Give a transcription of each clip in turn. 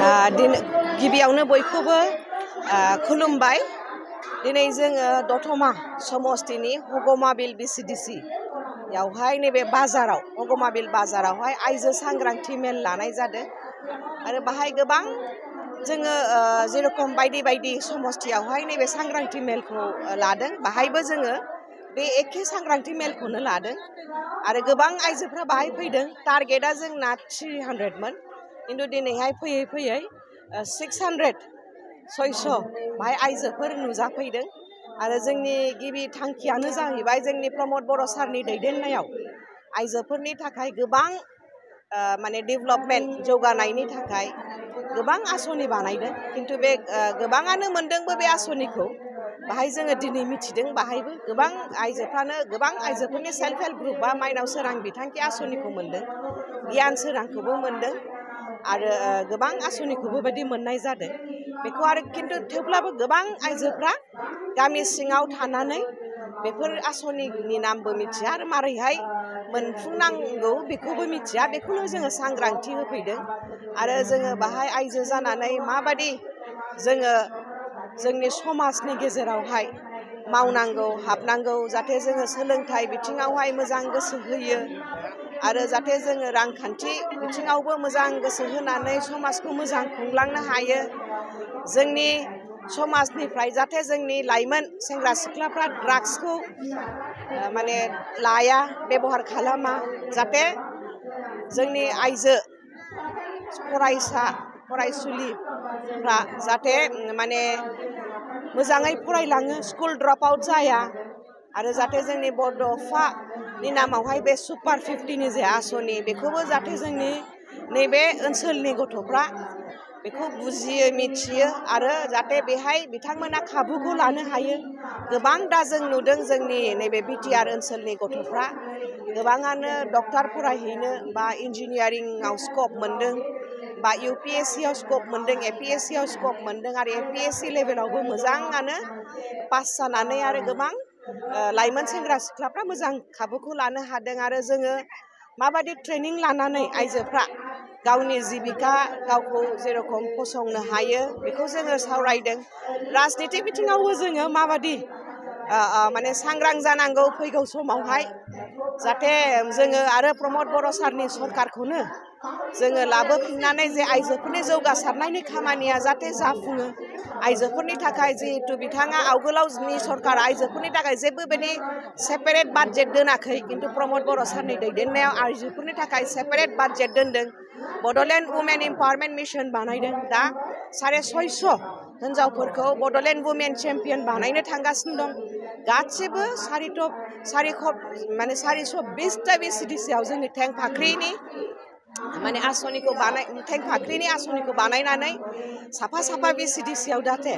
गिबियावनो बयखौबो खुलुमबाय। दिनै जोङो दतमा समस्तिनि हगमाबिल बिसिडिसि यावहाय नैबे बाजाराव हगमाबिल बाजारावहाय आइजो सांग्रांथि मेल लानाय जादों आरो बाहाय गोबां जोङो जेरखम बायदि समस्तियावहाय नैबे सांग्रांथि मेलखौ लादों, बाहायबो जोङो बे एखे सांग्रांथि मेलखौनो लादों आरो गोबां आइजोफ्रा बाहाय फैदों। टारगेटआ जोंना 300 मोन, किन्तु दिनैहाय फैयै फैयै 600 बाहाय आइजोफोर नुजाफैदों आरो जोंनि गिबि थांखियानो जाहैबाय जोंनि प्रमद बर' सारनि दैदेननायाव आइजोफोरनि थाखाय गोबां माने डेभेलपमेन्ट जौगानायनि थाखाय गोबां आसनि बानायदों, किन्तु बे गोबाङानो मोनदोंबो बे आसनिखौ। बाहाय जोङो दिनै मिथिदों बाहायबो गोबां आइजोफ्रानो गोबां आइजोफोरनि सेल्फ हेल्प ग्रुप बा माइनाव सोरां बिथांखि आसनिखौ मोनदों, गियान सोरांखौबो मोनदों आरो गोबां आसनिखौबो बेबायदि मोननाय जादों। बेखौ आरो किन्तु थेवब्लाबो गोबां आइजोफ्रा गामि सिङाव थानानै बेफोर आसनिनि नामबो मिथिया आरो मारैहाय मोनफुंनांगौ बेखौबो मिथिया। बेखौनो जोङो सांग्रांथि होफैदों आरो जोङो बाहाय आइजो जानानै माबादि जोङो जोंनि समाजनि गेजेरावहाय मावनांगौ हाबनांगौ, जाहाथे जोङो सोलोंथाइ बिथिङावहाय मोजां गोसो होयो आरो जाहाथे जोङो रांखान्थि बिथिङावबो मोजां गोसो होनानै समाजखौ मोजां खुंलांनो हायो। जोंनि समाजनिफ्राय जाहाथे जोंनि लाइमोन सेंग्रा सिख्लाफ्रा ड्राग्सखौ माने लाया, बेबहार खालामा, जाहाथे जोंनि आइजो फरायसा फरायसुलिफ्रा जाहाथे माने मोजाङै फरायलाङो, स्कुल ड्रप आउट जाया आरो जाहाथे जोंनि बड'फानि नामावहाय बे सुपार 50नि जे आसनि बेखौबो जाहाथे जोंनि नैबे ओनसोलनि गथ'फ्रा बेखौ बुजियो मिथियो आरो जाहाथे बेहाय बिथांमोना खाबुखौ लानो हायो। गोबां दा जों नुदों जोंनि नैबे बिटिआर ओनसोलनि गथ'फ्रा गोबाङानो डक्टर फरायहैनो बा इन्जिनियारिंआव स्कप मोनदों बा UPSCआव स्कप मोनदों, APSCआव स्कप मोनदों आरो APSC लेभेलावबो मोजाङानो पास जानानै आरो गोबां लाइमोन सेंग्रा सिख्लाफ्रा मोजां खाबुखौ लानो हादों। आरो जोङो माबादि ट्रेनिं लानानै आइजोफ्रा गावनि जिबिका गावखौ जेरखम फसंनो हायो बेखौ जोङो सावरायदों। राजनिति बिथिङावबो जोङो माबादि माने सांग्रां जानांगौ फैगौ समावहाय, जाहाथे जोङो आरो प्रमद बर' सारनि सरकारखौनो जोङो लाबोफिननानै जे आइजोफोरनि जौगासारनायनि खामानिया जाहाथे जाफुङो। आइजोफोरनि थाखाय जिहेतु बिथाङा आवगोलावनि सरकार आइजोफोरनि थाखाय जेबो बेबायदि सेपारेट बाजेट दोनाखै, किन्तु प्रमद बर' सारनि दैदेननायाव आइजोफोरनि थाखाय सेपारेट बाजेट दोनदों। बड'लेण्ड वुमेन इम्पावारमेन्ट मिशन बानायदों। दा 650 हिन्जावफोरखौ बड'लेण्ड वुमेन चेम्पियन बानायनो थांगासिनो दं। गासिबो 420टा बिसिडिसिआव जोंनि थेंफाख्रिनि माने आसनिखौ थेंफाख्रिनि आसनिखौ बानायनानै साफा बिसिडिसिआव जाहाथे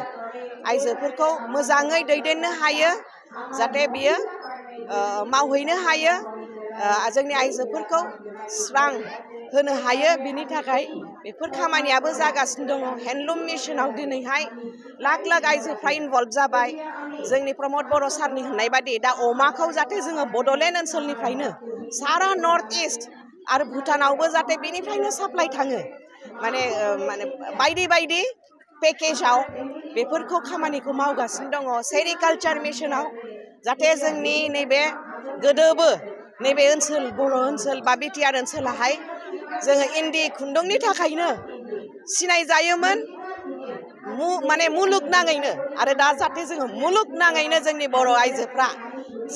आइजोफोरखौ मोजाङै दैदेननो हायो, जाहाथे बियो मावहैनो हायो, जोंनि आइजोफोरखौ स्रां होनो हायो, बिनि थाखाय बेफोर खामानियाबो जागासिनो दङ। हेन्डलुम मिशनाव दिनैहाय लाख आइजोफ्रा इनभल्भ जाबाय। जोंनि प्रमद बर' सारनि होननाय बादि दा अमाखौ जाहाथे जोङो बड'लेण्ड ओनसोलनिफ्रायनो सारा नर्थ इस्ट आरो भुटानावबो जाहाथे बेनिफ्रायनो साप्लाइ थाङो, माने बायदि पेकेजाव बेफोरखौ खामानिखौ मावगासिनो दङ। सेरिकालचार मिशनाव जाहाथे जोंनि नैबे गोदोबो नैबे ओनसोल बर' ओनसोल बा बिटिआर ओनसोलाहाय जोङो इन्दि खुन्दुंनि थाखायनो सिनायजायोमोन माने मुलुगनाङैनो, आरो दा जाहाथे जोङो मुलुगनाङैनो जोंनि बर' आइजोफ्रा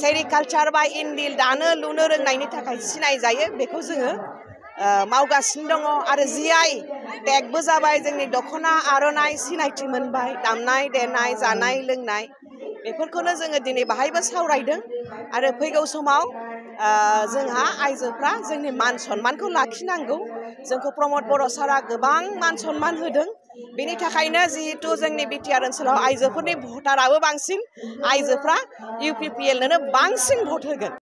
सेरिकालचार बा इन्दि दानो लुनो रोंनायनि थाखाय सिनायजायो, बेखौ जोङो मावगासिनो दङ। आरो GI टेगबो जाबाय, जोंनि दख'ना आर'नाइ सिनायथि मोनबाय, दामनाय देनाय जानाय लोंनाय बेफोरखौनो जोङो दिनै बाहायबो सावरायदों। आरो फैगौ समाव जोंहा आइजोफ्रा जोंनि मान सन्मानखौ लाखिनांगौ। जोंखौ प्रमद बर' सारा गोबां मान सन्मान होदों, बेनि थाखायनो जिहेतु जोंनि बिटिआर ओनसोलाव आइजोफोरनि भटाराबो बांसिन, आइजोफ्रा UPPL नोनो बांसिन भट होगोन।